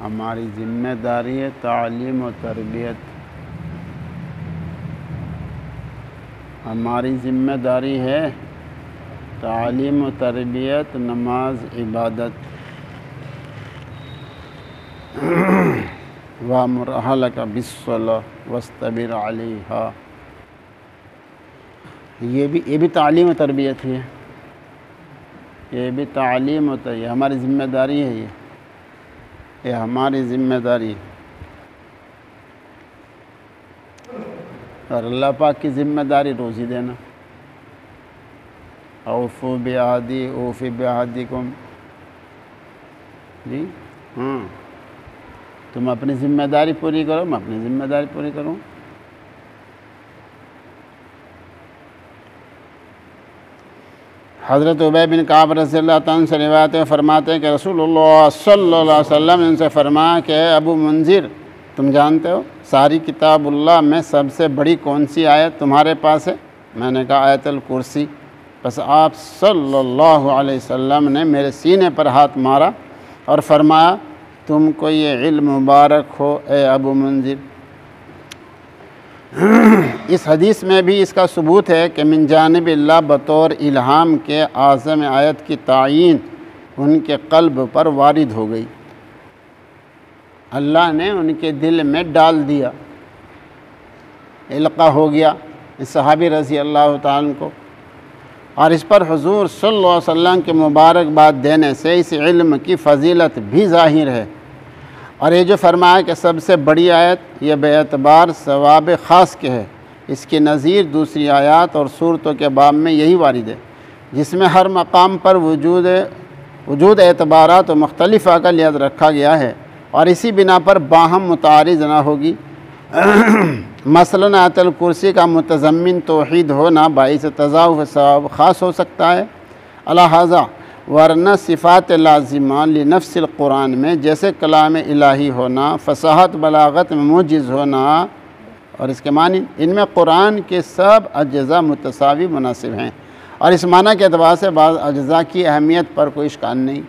हमारी ज़िम्मेदारी है तालीम और तरबियत। हमारी ज़िम्मेदारी है तालीम और तरबियत, नमाज, इबादत। वामुर अहलक बिस्सलाह वस्तबिर अलैहा। ये भी तालीम और तरबियत ही है। ये भी तालीम और तरबियत हमारी ज़िम्मेदारी है। ये हमारी ज़िम्मेदारी है और अल्लाह पाक की ज़िम्मेदारी रोज़ी देना। औफ़ू बिअहदी औफ़ी बिअहदिकुम जी। हाँ, तुम अपनी ज़िम्मेदारी पूरी करो, मैं अपनी ज़िम्मेदारी पूरी करूँ। हज़रत उबय बिन काब रज़ियल्लाहु अन्हु से रिवायत में फरमाते हैं कि रसूलुल्लाह सल्लल्लाहु अलैहि वसल्लम ने उनसे फरमाया कि अबू मुंज़िर, तुम जानते हो सारी किताबुल्लाह में सबसे बड़ी कौन सी आयत तुम्हारे पास है? मैंने कहा आयतुल कुर्सी। बस आप सल्लल्लाहु अलैहि वसल्लम ने मेरे सीने पर हाथ मारा और फरमाया, तुमको ये इल्म मुबारक हो ए अबू मुंज़िर। इस हदीस में भी इसका सबूत है कि मिन जानिबिल्लाह बतौर इल्हाम के आज़म आयत की तायीन उनके क़ल्ब पर वारिद हो गई। अल्लाह ने उनके दिल में डाल दिया, इल्क़ा हो गया इस सहाबी रज़ी अल्लाह ताला को। और इस पर हुज़ूर सल्लल्लाहु अलैहि वसल्लम के मुबारकबाद देने से इस इल्म की फ़जीलत भी ज़ाहिर है। और ये जो फरमाया कि सबसे बड़ी आयत ये बेअतबार सवाब ख़ास के है, इसकी नज़ीर दूसरी आयात और सूरतों के बाब में यही वारिद है, जिसमें हर मकाम पर वजूद एतबारात और मुख्तलिफ़ अक़लियत रखा गया है और इसी बिना पर बाहम मुतारिज़ ना होगी। मसलन आयतुल कुर्सी का मुतज़म्मिन तौहीद होना बाइस तज़ावुफ़ सवाब ख़ास हो सकता है। अलाहाज़ा वरना सिफ़ात लाज़िमा लिनफ़्सिल क़ुरान में जैसे कलाम इलाही होना, फ़साहत बलागत में मुजिज़ होना और इसके मानी इनमें क़ुरान के सब अज्ज़ा मुतसावी मुनासिब हैं और इस माना के अतबार से बाज़ अज्ज़ा की अहमियत पर कोई इश्काल नहीं।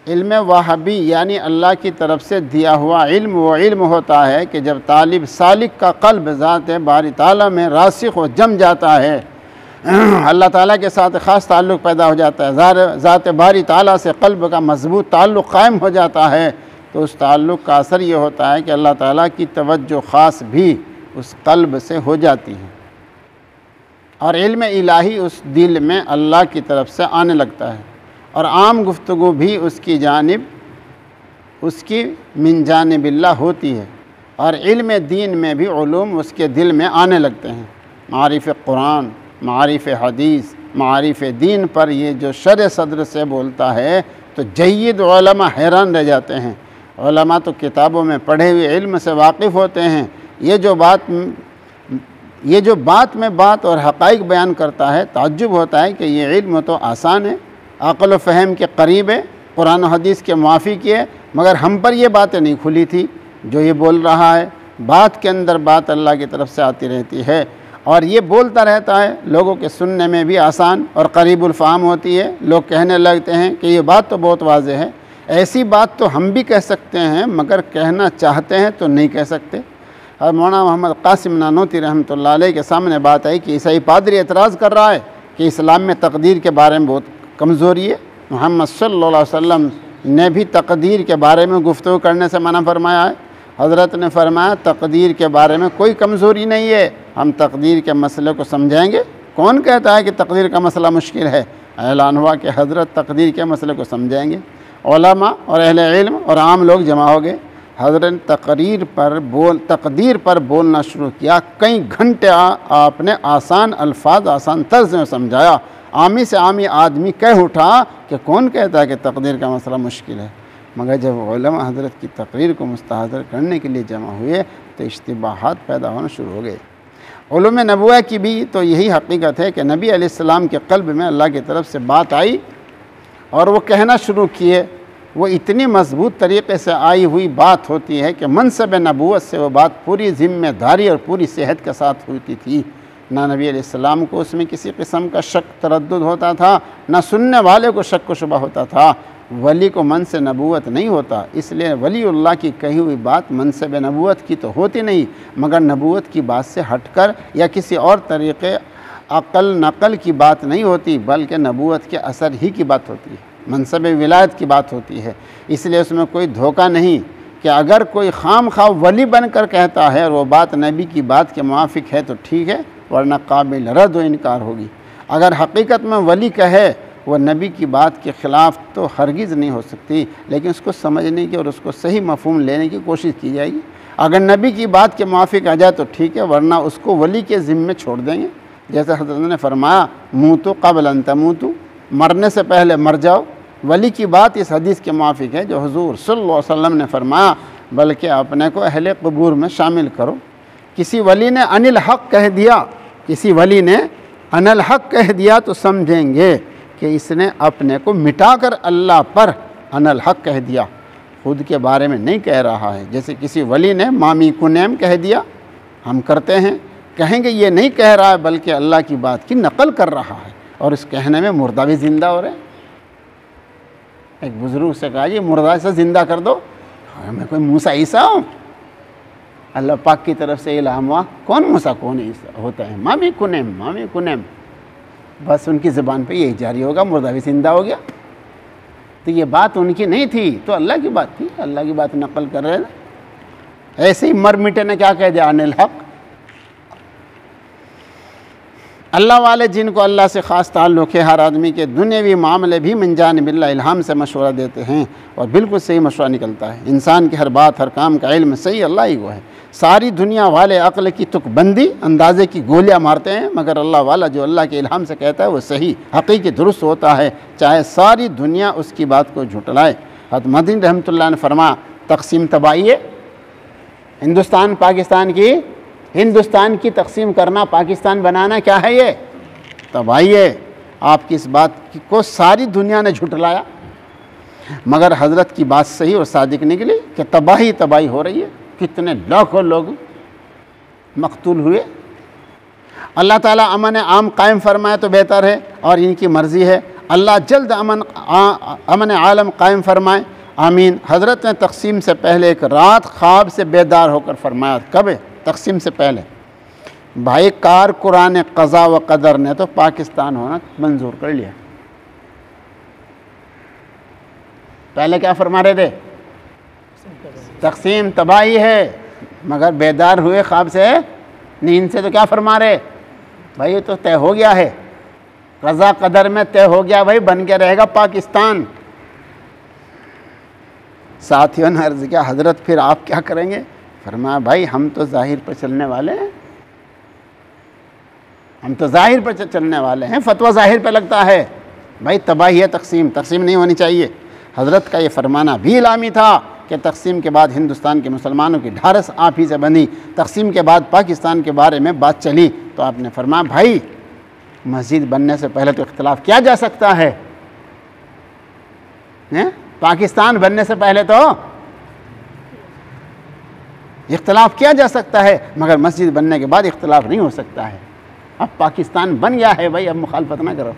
इल्म वहबी यानी अल्लाह की तरफ से दिया हुआ इल्म वो इल्म होता है कि जब तालिब सालिक का क़ल्ब ज़ात बारी ताला में रासिख़ व जम जाता है, अल्लाह ताला के साथ ख़ास ताल्लुक़ पैदा हो जाता है, ज़ात बारी ताला से क़ल्ब का मज़बूत ताल्लुक़ कायम हो जाता है, तो उस ताल्लुक़ का असर ये होता है कि अल्लाह ताला की तवज्जो ख़ास भी उस क़ल्ब से हो जाती है और इल्म इलाही उस दिल में अल्लाह की तरफ से आने लगता है और आम गुफ्तगू भी उसकी जानिब उसकी मिन जानिबिल्लाह होती है और इल्म दीन में भी उलूम उसके दिल में आने लगते हैं। मारिफ़ कुरान, मारिफ़ हदीस, मारिफ़ दीन पर ये जो शर सदर से बोलता है तो जय्यद उलमा हैरान रह जाते हैं। उलमा तो किताबों में पढ़े हुए इल्म से वाकिफ़ होते हैं। ये जो बात में बात और हक़ाइक़ बयान करता है, ताज्जुब होता है कि ये इल्म तो आसान है, अक़ल व फ़हम के करीब है, कुरान और हदीस के मुआफ़िक़ है, मगर हम पर ये बातें नहीं खुली थी जो ये बोल रहा है। बात के अंदर बात अल्लाह की तरफ से आती रहती है और ये बोलता रहता है, लोगों के सुनने में भी आसान और करीबुल फ़हम होती है। लोग कहने लगते हैं कि ये बात तो बहुत वाज़ेह है, ऐसी बात तो हम भी कह सकते हैं मगर कहना चाहते हैं तो नहीं कह सकते। और मौलाना मोहम्मद कासिम नानोती रहमतुल्लाह अलैह के सामने बात आई कि ईसाई पादरी एतराज़ कर रहा है कि इस्लाम में तकदीर के बारे में बहुत कमज़ोरी है। मोहम्मद सल्लल्लाहु अलैहि वसल्लम ने भी तकदीर के बारे में गुफ्तगू करने से मना फरमाया है। हज़रत ने फरमाया तकदीर के बारे में कोई कमज़ोरी नहीं है, हम तकदीर के मसले को समझेंगे। कौन कहता है कि तकदीर का मसला मुश्किल है? ऐलान हुआ कि हज़रत तकदीर के मसले को समझेंगे। उलमा और अहले इल्म और आम लोग जमा हो गए। हज़रत तकदीर पर बोलना शुरू किया। कई घंटे आपने आसान अल्फाज आसान तर्ज में समझाया। आमी से आमी आदमी कह उठा कि कौन कहता है कि तकदीर का मसला मुश्किल है? मगर जब उलमा हज़रत की तकरीर को मुस्तहज़र करने के लिए जमा हुए तो इश्तिबाहात पैदा होना शुरू हो गए। उलूम नबुव्वा की भी तो यही हकीकत है कि नबी अलैहिस्सलाम के क़ल्ब में अल्लाह की तरफ से बात आई और वो कहना शुरू किए। वो इतनी मजबूत तरीक़े से आई हुई बात होती है कि मनसब नबुव्वत से वो बात पूरी ज़िम्मेदारी और पूरी सेहत के साथ होती थी। ना नबी अलैहिस्सलाम को उसमें किसी किस्म का शक तरद्दुद होता था, ना सुनने वाले को शक व शुबा होता था। वली को मनसे नबूवत नहीं होता, इसलिए वलीउल्लाह की कही हुई बात मनसब नबूवत की तो होती नहीं, मगर नबूवत की बात से हटकर या किसी और तरीक़े अक़ल नक़ल की बात नहीं होती, बल्कि नबूवत के असर ही की बात होती है, मनसब विलायत की बात होती है। इसलिए उसमें कोई धोखा नहीं कि अगर कोई खाम खा वली बनकर कहता है और वो बात नबी की बात के मुआफ़िक है तो ठीक है, वरना काबिल रद्द व इनकार होगी। अगर हकीकत में वली कहे वह नबी की बात के ख़िलाफ़ तो हरगिज़ नहीं हो सकती, लेकिन उसको समझने की और उसको सही मफ़हूम लेने की कोशिश की जाएगी। अगर नबी की बात के मुआफ़िक आ जाए तो ठीक है, वरना उसको वली के ज़िम्मे छोड़ देंगे। जैसे हज़रत ने फरमाया मूतू क़ब्ल अन तमूतू, मरने से पहले मर जाओ। वली की बात इस हदीस के मुआफ़िक है जो हुज़ूर सल्लल्लाहु अलैहि वसल्लम ने फरमाया, बल्कि अपने को अहले क़ुबूर में शामिल करो। किसी वली ने अनिल हक़ कह दिया, किसी वली ने अनिल हक़ कह दिया तो समझेंगे कि इसने अपने को मिटाकर अल्लाह पर अनिल हक़ कह दिया, खुद के बारे में नहीं कह रहा है। जैसे किसी वली ने मामी कुनैम कह दिया, हम करते हैं, कहेंगे ये नहीं कह रहा है बल्कि अल्लाह की बात की नकल कर रहा है, और इस कहने में मुर्दा भी ज़िंदा हो रहे हैं। एक बुज़ुर्ग से कहा, ये मुर्दा से ज़िंदा कर दो, मैं कोई मूसा ईसा हूँ? अल्लाह पाक की तरफ से इल्हाम हुआ, कौन मूसा कौन ईसा होता है, मामी कुनैम, मामी कुनैम, बस उनकी ज़बान पे यही जारी होगा, मुर्दा भी ज़िंदा हो गया। तो ये बात उनकी नहीं थी, तो अल्लाह की बात थी, अल्लाह की बात नकल कर रहे थे। ऐसे ही मर मिटे ने क्या कह दिया, अनिल हक़। अल्लाह वाले जिनको अल्लाह से ख़ास ताल्लुक़ है, हर आदमी के दुनियावी मामले भी मिन जानिबिल्लाह इल्हाम से मशवरा देते हैं और बिल्कुल सही मशवरा निकलता है। इंसान की हर बात हर काम का इल्म सही अल्लाह ही को है। सारी दुनिया वाले अक़ल की तुकबंदी अंदाज़े की गोलियां मारते हैं, मगर अल्लाह वाला जो अल्लाह के इल्हाम से कहता है वो सही हक़ीक़ी दुरुस्त होता है, चाहे सारी दुनिया उसकी बात को झुटलाए। हज़रत मदनी रहमतुल्लाह ने फरमाया, तक़सीम तबाही है हिंदुस्तान पाकिस्तान की, हिंदुस्तान की तक़सीम करना, पाकिस्तान बनाना क्या है, ये तबाही है। आपकी इस बात को सारी दुनिया ने झुटलाया, मगर हज़रत की बात सही और सादिक निकली कि तबाही तबाही हो रही है। कितने लाखों लोग मक़तूल हुए। अल्लाह ताला अमन आम कायम फरमाए तो बेहतर है और इनकी मर्ज़ी है। अल्लाह जल्द अमन आलम कायम फरमाए, आमीन। हज़रत ने तक़सीम से पहले एक रात ख्वाब से बेदार होकर फरमाया, कब है? तक़सीम से पहले। भाई कार कुरान क़ज़ा व क़दर ने तो पाकिस्तान होना मंजूर कर लिया। पहले क्या फरमा रहे थे? तक़सीम तबाही है, मगर बेदार हुए ख्वाब से, नींद से, तो क्या फरमा रहे? भाई ये तो तय हो गया है, क़ज़ा क़दर में तय हो गया, भाई बन के रहेगा पाकिस्तान। साथियों ने अर्ज़ किया, हज़रत फिर आप क्या करेंगे? फरमाया, भाई हम तो ज़ाहिर पर चलने वाले हैं, हम तो ज़ाहिर पर चलने वाले हैं, फतवा ज़ाहिर पे लगता है। भाई तबाही है, तक़सीम नहीं होनी चाहिए। हज़रत का ये फरमाना भी इलामी था कि तक़सीम के बाद हिंदुस्तान के मुसलमानों की ढारस आप ही से बनी। तक़सीम के बाद पाकिस्तान के बारे में बात चली तो आपने फरमाया, भाई मस्जिद बनने से पहले तो इख्तिलाफ़ किया जा सकता है, पाकिस्तान बनने से पहले तो इख्तिलाफ़ किया जा सकता है, मगर मस्जिद बनने के बाद इख्तिलाफ़ नहीं हो सकता है। अब पाकिस्तान बन गया है भाई, अब मुखालफत ना करो।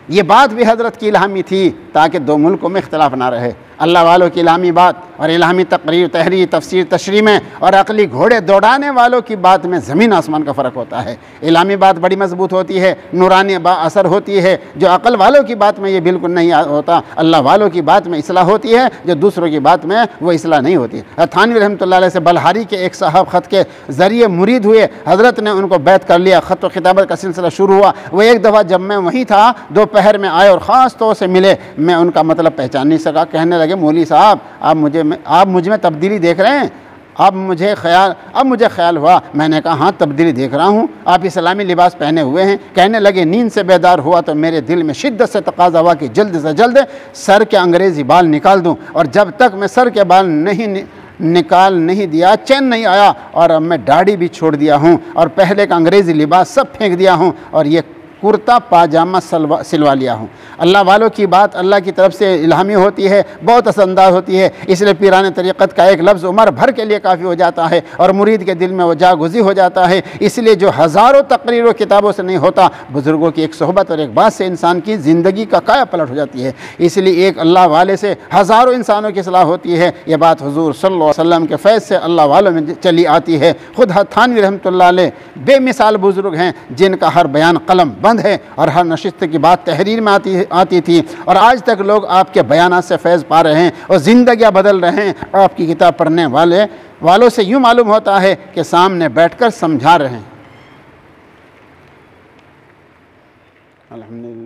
ये बात भी हज़रत की इल्हामी थी ताकि दो मुल्कों में इख्तिलाफ़ ना रहे। अल्लाह वालों की इल्हामी बात और इल्हामी तकरीर, तहरीर, तफसीर, तशरीह में और अक़ली घोड़े दौड़ाने वालों की बात में ज़मीन आसमान का फ़र्क होता है। इल्हामी बात बड़ी मजबूत होती है, नूरानी असर होती है, जो अक़ल वालों की बात में ये बिल्कुल नहीं होता। अल्लाह वालों की बात में इस्लाह होती है, जो दूसरों की बात में वो इस्लाह नहीं होती। थानवी रहमतुल्लाह अलैह से बलहारी के एक साहब ख़त के ज़रिए मुरीद हुए, हज़रत ने उनको बैत कर लिया, ख़त व खिताबत का सिलसिला शुरू हुआ। वो एक दफ़ा जब मैं वहीं था, दोपहर में आए और ख़ास तौर से मिले, मैं उनका मतलब पहचान नहीं सका। कहने लगे, मौलवी साहब आप मुझ में तब्दीली देख रहे हैं? अब मुझे ख्याल हुआ। मैंने कहा, हाँ तब्दीली देख रहा हूँ, आप इस्लामी लिबास पहने हुए हैं। कहने लगे, नींद से बेदार हुआ तो मेरे दिल में शिद्दत से तकाज़ा हुआ कि जल्द से जल्द सर के अंग्रेज़ी बाल निकाल दूँ, और जब तक मैं सर के बाल निकाल नहीं दिया चैन नहीं आया। और अब मैं दाढ़ी भी छोड़ दिया हूँ और पहले का अंग्रेज़ी लिबास सब फेंक दिया हूँ और ये कुर्ता पाजामा सिलवा लिया हूँ। अल्लाह वालों की बात अल्लाह की तरफ से इल्हामी होती है, बहुत असरअंदाज होती है, इसलिए पीरान तरीक़त का एक लफ्ज़ उम्र भर के लिए काफ़ी हो जाता है और मुरीद के दिल में वो जागुज़ी हो जाता है। इसलिए जो हज़ारों तकरीर व किताबों से नहीं होता, बुज़ुर्गों की एक सोहबत और एक बात से इंसान की ज़िंदगी का काया पलट हो जाती है। इसलिए एक अल्लाह वाले से हज़ारों इंसानों की सलाह होती है। ये बात हुज़ूर सल्लल्लाहु अलैहि वसल्लम के फैज़ से अल्लाह वालों में चली आती है। खुद थानवी रहमतुल्लाह अलैह बेमिसाल बुज़ुर्ग हैं जिनका हर बयान कलम बंद है और हर नशिस्त की बात तहरीर में आती थी और आज तक लोग आपके बयानात से फैज़ पा रहे हैं और ज़िंदगियाँ बदल रहे हैं। आपकी किताब पढ़ने वालों से यूँ मालूम होता है कि सामने बैठकर समझा रहे हैं। अल्हम्दुलिल्लाह।